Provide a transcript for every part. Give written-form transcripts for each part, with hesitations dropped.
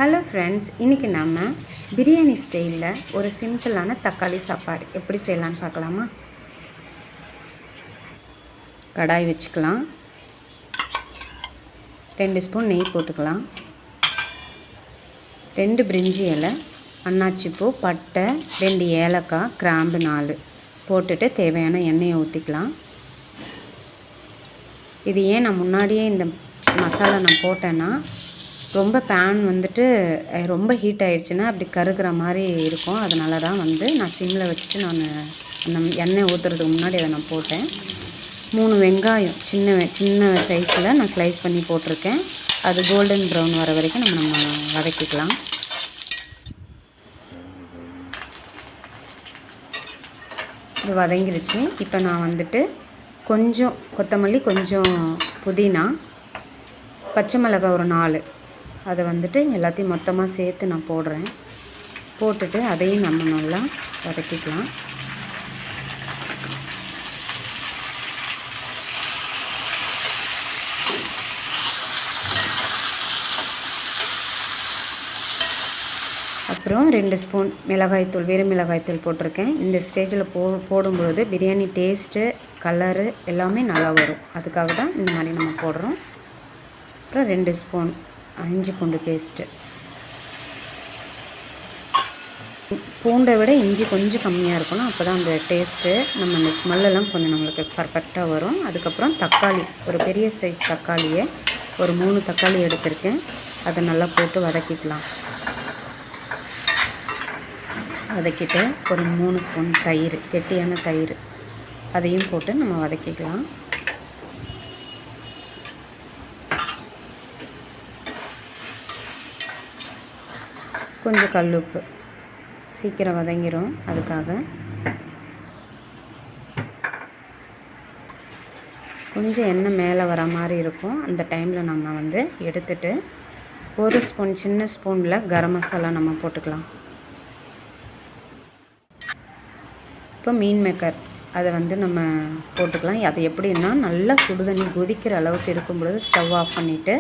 Hello friends, இன்றைக்கி நம்ம பிரியாணி ஸ்டைலில் ஒரு சிம்பிளான தக்காளி சாப்பாடு எப்படி செய்யலான்னு பார்க்கலாமா? கடாய் வச்சுக்கலாம். 2 ஸ்பூன் நெய் போட்டுக்கலாம். 2 பிரிஞ்சி இலை, அன்னாச்சிப்பூ, பட்டை, 2 ஏலக்காய், கிராம்பு 4 போட்டுட்டு தேவையான எண்ணெயை ஊற்றிக்கலாம். இது ஏன் நான் முன்னாடியே இந்த மசாலா நான் போட்டேன்னா, ரொம்ப பேன் வந்துட்டு ரொம்ப ஹீட் ஆகிடுச்சுன்னா அப்படி கருகிற மாதிரி இருக்கும். அதனால தான் நான் சிம்மில் வச்சுட்டு அந்த எண்ணெய் ஊற்றுறதுக்கு முன்னாடி அதை நான் போட்டேன். 3 வெங்காயம் சின்ன சைஸில் நான் ஸ்லைஸ் பண்ணி போட்டிருக்கேன். அது கோல்டன் ப்ரௌன் வர வரைக்கும் நம்ம வதக்கிக்கலாம். இது வதங்கிருச்சு. இப்போ நான் கொஞ்சம் கொத்தமல்லி, கொஞ்சம் புதினா, பச்சை மிளகாய் ஒரு 4 அதை எல்லாத்தையும் மொத்தமாக சேர்த்து நான் போடுறேன். போட்டுட்டு அதையும் நம்ம நல்லா வதக்கிக்கலாம். அப்புறம் 2 ஸ்பூன் மிளகாய்த்தூள், வெறும் மிளகாய்த்தூள் போட்டிருக்கேன். இந்த ஸ்டேஜில் போடும்பொழுது பிரியாணி டேஸ்ட்டு, கலரு எல்லாமே நல்லா வரும். அதுக்காக தான் இந்த மாதிரி நம்ம போடுறோம். அப்புறம் 2 ஸ்பூன் இஞ்சி பூண்டு பேஸ்ட்டு. பூண்டை விட இஞ்சி கொஞ்சம் கம்மியாக இருக்கணும். அப்போ தான் அந்த டேஸ்ட்டு, அந்த ஸ்மெல்லெல்லாம் கொஞ்சம் நம்மளுக்கு பர்ஃபெக்டாக வரும். அதுக்கப்புறம் தக்காளி, ஒரு பெரிய சைஸ் தக்காளியை ஒரு 3 தக்காளி எடுத்திருக்கேன். அதை நல்லா போட்டு வதக்கிக்கலாம். வதக்கிட்டு ஒரு 3 ஸ்பூன் தயிர், கெட்டியான தயிர், அதையும் போட்டு நம்ம வதக்கிக்கலாம். கொஞ்சம் கல்லுப்பு, சீக்கிரம் வதங்கிடும். அதுக்காக கொஞ்சம் எண்ணெய் மேலே வர மாதிரி இருக்கும். அந்த டைமில் நம்ம எடுத்துட்டு 1 ஸ்பூன், சின்ன ஸ்பூனில் கரம் மசாலா நம்ம போட்டுக்கலாம். இப்போ மீன் மேக்கர் அதை நம்ம போட்டுக்கலாம். அது எப்படின்னா, நல்லா சுடுதண்ணி கொதிக்கிற அளவுக்கு இருக்கும் பொழுது ஸ்டவ் ஆஃப் பண்ணிவிட்டு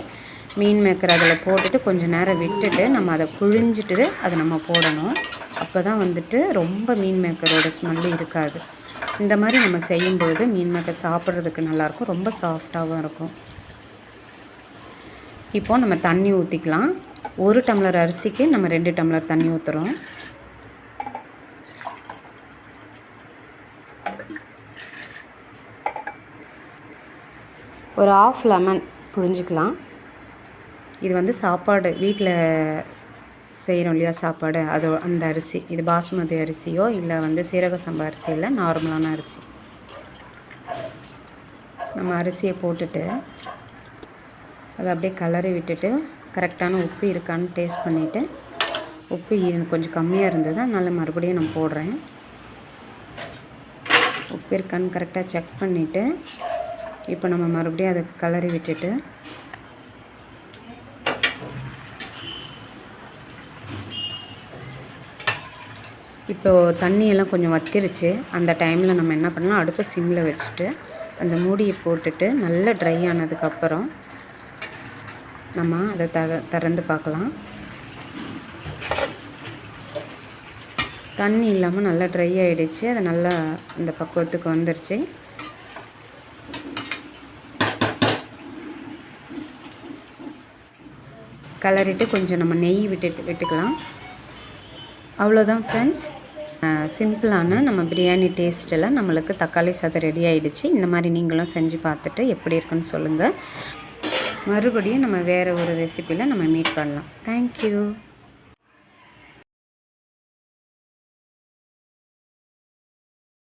மீன் மேக்கர் அதில் போட்டுட்டு கொஞ்சம் நேரம் விட்டுட்டு நம்ம அதை புழிஞ்சிட்டு அதை நம்ம போடணும். அப்போ தான் ரொம்ப மீன் மேக்கரோட ஸ்மெல்லு இருக்காது. இந்த மாதிரி நம்ம செய்யும்பொழுது மீன் மேக்கர் சாப்பிட்றதுக்கு நல்லாயிருக்கும், ரொம்ப சாஃப்டாகவும் இருக்கும். இப்போது நம்ம தண்ணி ஊற்றிக்கலாம். 1 டம்ளர் அரிசிக்கு நம்ம 2 டம்ளர் தண்ணி ஊற்றுறோம். ஒரு 1/2 லெமன் புழிஞ்சிக்கலாம். இது சாப்பாடு வீட்டில் செய்கிறோம் இல்லையா சாப்பாடு, அது அந்த அரிசி, இது பாசுமதி அரிசியோ இல்லை சீரக சம்பா அரிசி இல்லை, நார்மலான அரிசி. நம்ம அரிசியை போட்டுட்டு அதை அப்படியே கலரி விட்டுட்டு கரெக்டான உப்பு இருக்கான்னு டேஸ்ட் பண்ணிவிட்டு, உப்பு கொஞ்சம் கம்மியாக இருந்தது, அதனால் மறுபடியும் நான் போடுறேன். உப்பு இருக்கான்னு கரெக்டாக செக் பண்ணிவிட்டு இப்போ நம்ம மறுபடியும் அதை கலரி விட்டுட்டு இப்போது தண்ணியெல்லாம் கொஞ்சம் வத்திருச்சு. அந்த டைமில் நம்ம என்ன பண்ணலாம், அடுப்பை சிம்மில் வச்சுட்டு அந்த மூடியை போட்டுட்டு நல்லா ட்ரை ஆனதுக்கப்புறம் நம்ம அதை திறந்து பார்க்கலாம். தண்ணி இல்லாமல் நல்லா ட்ரை ஆகிடுச்சு. அது நல்லா இந்த பக்குவத்துக்கு வந்துருச்சு. கலரிட்டு கொஞ்சம் நம்ம நெய் விட்டுக்கலாம். அவ்வளோதான் ஃப்ரெண்ட்ஸ், சிம்பிளான நம்ம பிரியாணி டேஸ்ட்டில் நம்மளுக்கு தக்காளி சாதம் ரெடி ஆகிடுச்சு. இந்த மாதிரி நீங்களும் செஞ்சு பார்த்துட்டு எப்படி இருக்குன்னு சொல்லுங்கள். மறுபடியும் நம்ம வேறு ஒரு ரெசிப்பியில் நம்ம மீட் பண்ணலாம். தேங்க்யூ.